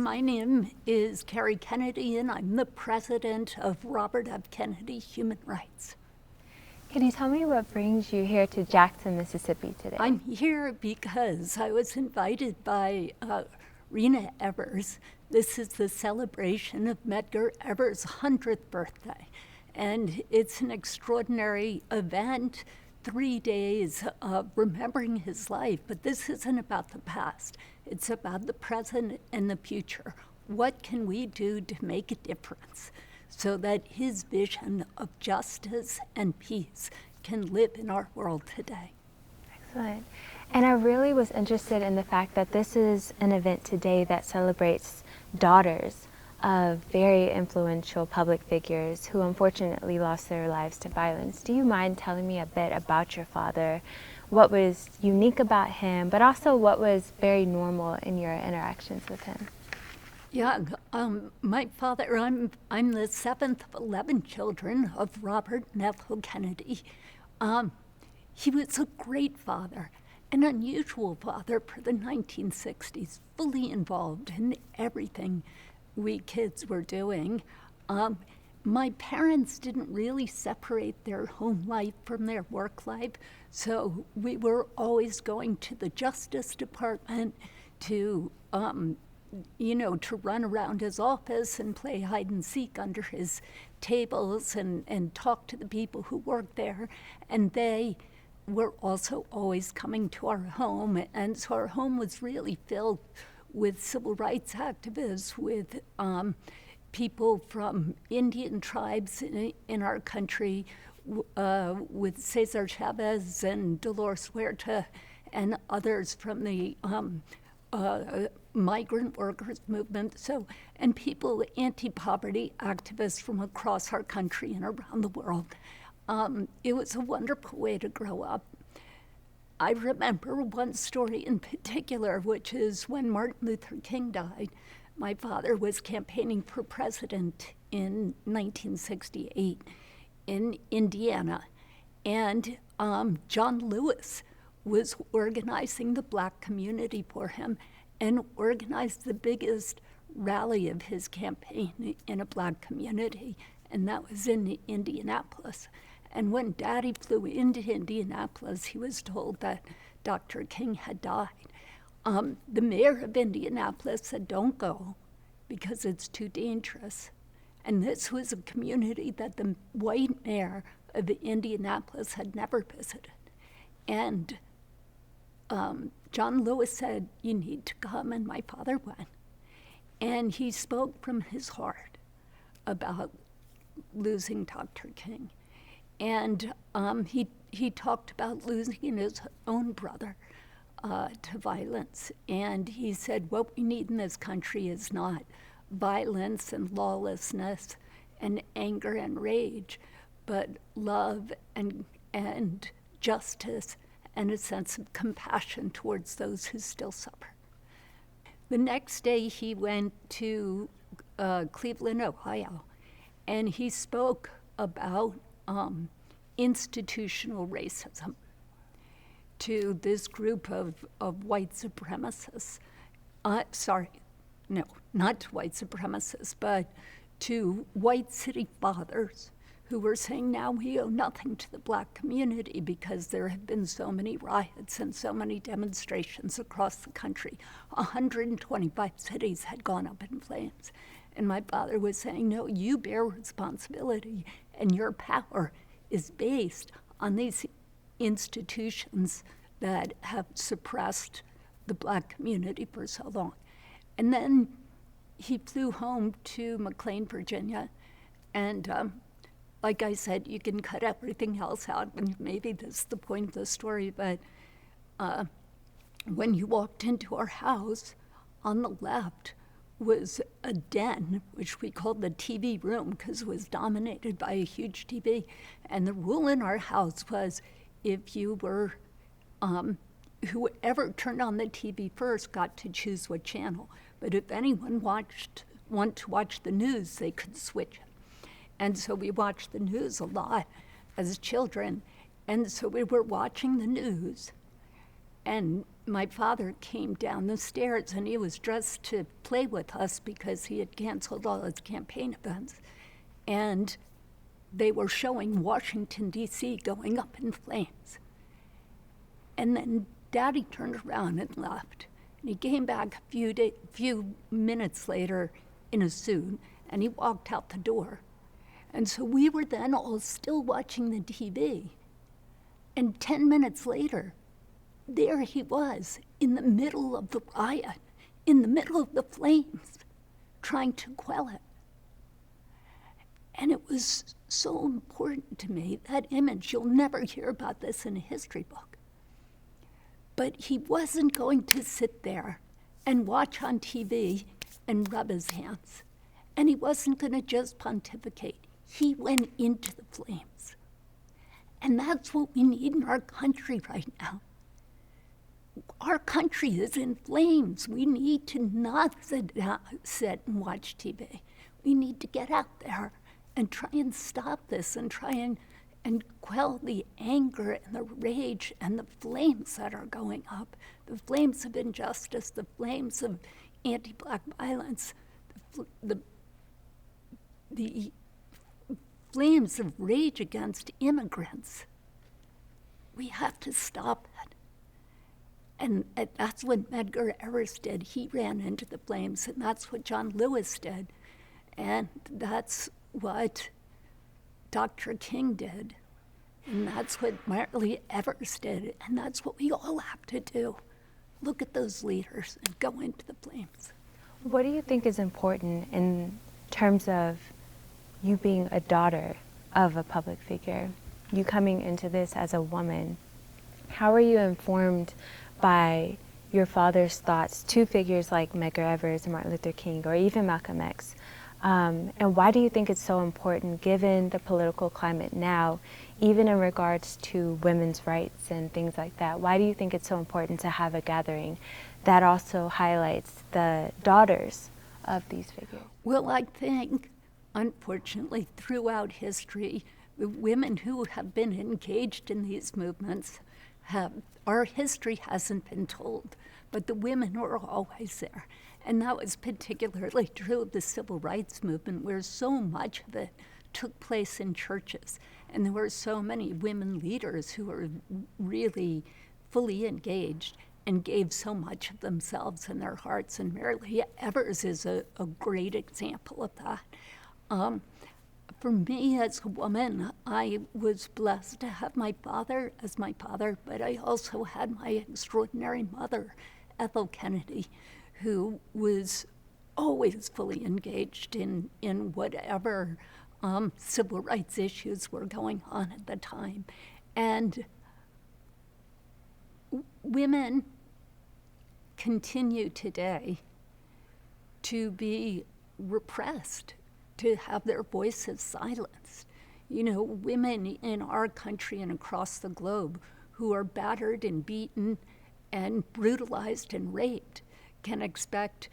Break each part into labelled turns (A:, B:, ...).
A: my name is Kerry Kennedy, and I'm the president of Robert F. Kennedy Human Rights.
B: Can you tell me what brings you here to Jackson, Mississippi today?
A: I'm here because I was invited by Rena Evers. This is the celebration of Medgar Evers' 100th birthday, and it's an extraordinary event, 3 days of remembering his life, but this isn't about the past. It's about the present and the future. What can we do to make a difference so that his vision of justice and peace can live in our world today?
B: Excellent. And I really was interested in the fact that this is an event today that celebrates daughters of very influential public figures who unfortunately lost their lives to violence. Do you mind telling me a bit about your father, what was unique about him, but also what was very normal in your interactions with him?
A: Yeah, my father, I'm the 7th of 11 children of Robert and Ethel Kennedy. He was a great father, an unusual father for the 1960s, fully involved in everything we kids were doing. My parents didn't really separate their home life from their work life, so we were always going to the Justice Department to run around his office and play hide and seek under his tables and talk to the people who worked there. And they were also always coming to our home. And so our home was really filled with civil rights activists, with people from Indian tribes in our country, with Cesar Chavez and Dolores Huerta and others from the migrant workers movement, and people, anti-poverty activists from across our country and around the world. It was a wonderful way to grow up. I remember one story in particular, which is when Martin Luther King died. My father was campaigning for president in 1968 in Indiana, and John Lewis was organizing the Black community for him and organized the biggest rally of his campaign in a Black community, and that was in Indianapolis. And when Daddy flew into Indianapolis, he was told that Dr. King had died. The mayor of Indianapolis said, "Don't go, because it's too dangerous." And this was a community that the white mayor of Indianapolis had never visited. And John Lewis said, "You need to come," and my father went. And he spoke from his heart about losing Dr. King. And he talked about losing his own brother to violence. And he said, what we need in this country is not violence and lawlessness and anger and rage, but love and justice and a sense of compassion towards those who still suffer. The next day he went to Cleveland, Ohio, and he spoke about institutional racism to this group of white supremacists. Not to white supremacists, but to white city fathers who were saying, now we owe nothing to the Black community because there have been so many riots and so many demonstrations across the country. 125 cities had gone up in flames. And my father was saying, no, you bear responsibility, and your power is based on these institutions that have suppressed the Black community for so long. And then he flew home to McLean, Virginia, and like I said, you can cut everything else out, and maybe this is the point of the story, but when you walked into our house, on the left was a den, which we called the TV room because it was dominated by a huge TV. And the rule in our house was if you were, whoever turned on the TV first got to choose what channel. But if anyone wanted to watch the news, they could switch it. And so we watched the news a lot as children. And so we were watching the news, And my father came down the stairs, and he was dressed to play with us because he had canceled all his campaign events. And they were showing Washington, D.C. going up in flames. And then Daddy turned around and left. And he came back a few minutes later in a suit, and he walked out the door. And so we were then all still watching the TV. And 10 minutes later, there he was in the middle of the riot, in the middle of the flames, trying to quell it. And it was so important to me, that image. You'll never hear about this in a history book. But he wasn't going to sit there and watch on TV and rub his hands. And he wasn't going to just pontificate. He went into the flames. And that's what we need in our country right now. Our country is in flames. We need to not sit and watch TV. We need to get out there and try and stop this and try and quell the anger and the rage and the flames that are going up. The flames of injustice, the flames of anti-Black violence, the flames of rage against immigrants. We have to stop it. And that's what Medgar Evers did. He ran into the flames, and that's what John Lewis did. And that's what Dr. King did. And that's what Medgar Evers did. And that's what we all have to do. Look at those leaders and go into the flames.
B: What do you think is important in terms of you being a daughter of a public figure, you coming into this as a woman? How are you informed by your father's thoughts to figures like Medgar Evers and Martin Luther King or even Malcolm X? And why do you think it's so important, given the political climate now, even in regards to women's rights and things like that? Why do you think it's so important to have a gathering that also highlights the daughters of these figures?
A: Well, I think, unfortunately, throughout history, the women who have been engaged in these movements our history hasn't been told, but the women were always there. And that was particularly true of the civil rights movement, where so much of it took place in churches. And there were so many women leaders who were really fully engaged and gave so much of themselves and their hearts. And Medgar Evers is a great example of that. For me as a woman, I was blessed to have my father as my father, but I also had my extraordinary mother, Ethel Kennedy, who was always fully engaged in whatever civil rights issues were going on at the time. And women continue today to be repressed, to have their voices silenced. You know, women in our country and across the globe who are battered and beaten and brutalized and raped can expect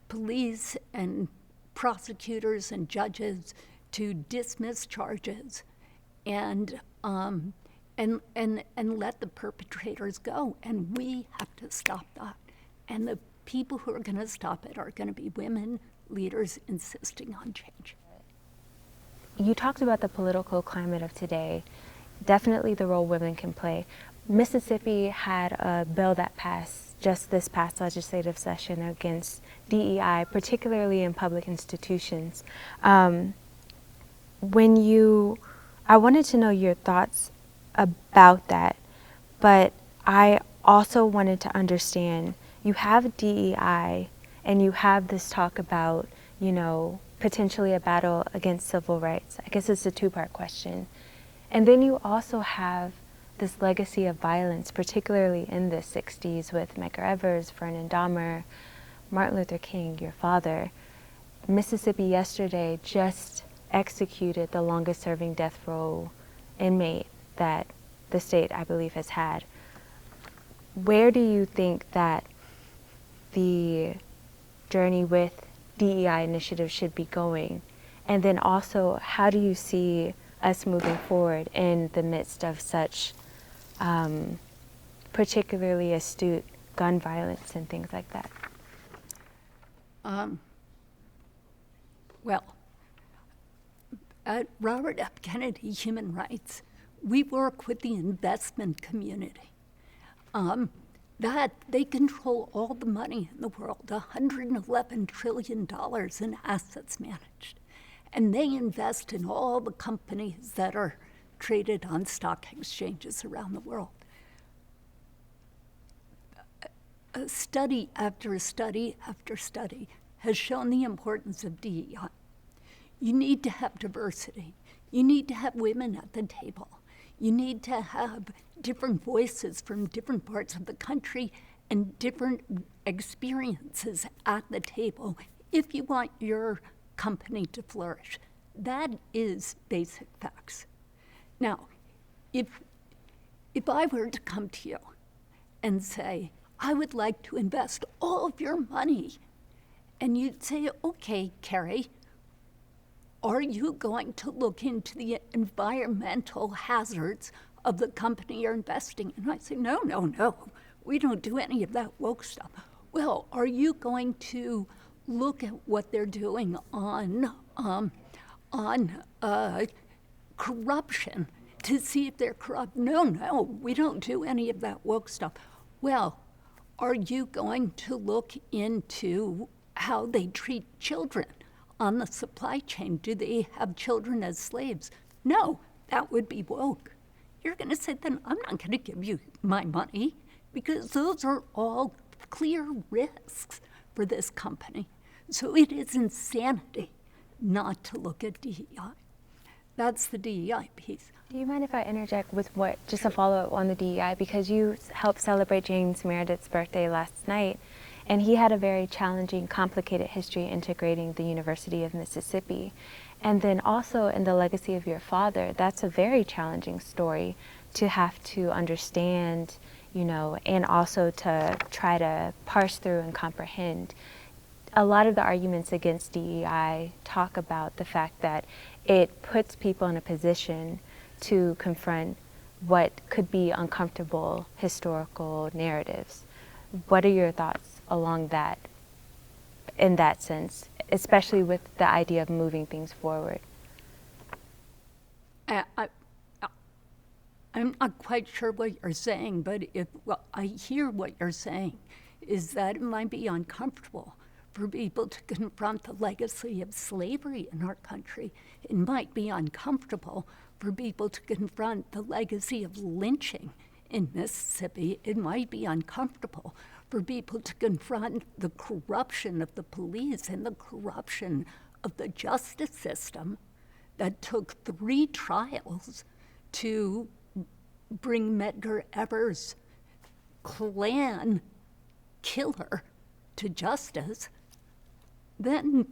A: police and prosecutors and judges to dismiss charges and let the perpetrators go. And we have to stop that. And the people who are going to stop it are going to be women leaders insisting on change.
B: You talked about the political climate of today, definitely the role women can play. Mississippi had a bill that passed just this past legislative session against DEI, particularly in public institutions. I wanted to know your thoughts about that, but I also wanted to understand, you have DEI and you have this talk about, you know, potentially a battle against civil rights. I guess it's a two-part question. And then you also have this legacy of violence, particularly in the 60s with Medgar Evers, Vernon Dahmer, Martin Luther King, your father. Mississippi yesterday just executed the longest serving death row inmate that the state, I believe, has had. Where do you think that the journey with DEI initiatives should be going? And then also, how do you see us moving forward in the midst of such particularly astute gun violence and things like that?
A: Well, at Robert F. Kennedy Human Rights, we work with the investment community. That they control all the money in the world, $111 trillion in assets managed. And they invest in all the companies that are traded on stock exchanges around the world. Study after study after study has shown the importance of DEI. You need to have diversity. You need to have women at the table. You need to have different voices from different parts of the country and different experiences at the table if you want your company to flourish. That is basic facts. Now, if I were to come to you and say, I would like to invest all of your money, and you'd say, okay, Kerry, are you going to look into the environmental hazards of the company you're investing in? And I say, no, we don't do any of that woke stuff. Well, are you going to look at what they're doing on corruption to see if they're corrupt? No, we don't do any of that woke stuff. Well, are you going to look into how they treat children on the supply chain? Do they have children as slaves? No, that would be woke. You're going to say, then I'm not going to give you my money because those are all clear risks for this company. So it is insanity not to look at DEI. That's the DEI piece.
B: Do you mind if I interject with just a follow-up on the DEI? Because you helped celebrate James Meredith's birthday last night, and he had a very challenging, complicated history integrating the University of Mississippi. And then also in the legacy of your father, that's a very challenging story to have to understand, and also to try to parse through and comprehend. A lot of the arguments against DEI talk about the fact that it puts people in a position to confront what could be uncomfortable historical narratives. What are your thoughts along that, in that sense, especially with the idea of moving things forward?
A: I'm not quite sure what you're saying, but I hear what you're saying is that it might be uncomfortable for people to confront the legacy of slavery in our country. It might be uncomfortable for people to confront the legacy of lynching in Mississippi. It might be uncomfortable for people to confront the corruption of the police and the corruption of the justice system that took 3 trials to bring Medgar Evers' Klan killer to justice. Then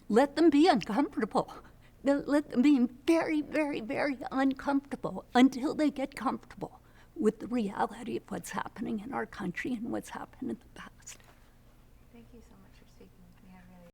A: let them be uncomfortable. Let them be very, very, very uncomfortable until they get comfortable with the reality of what's happening in our country and what's happened in the past.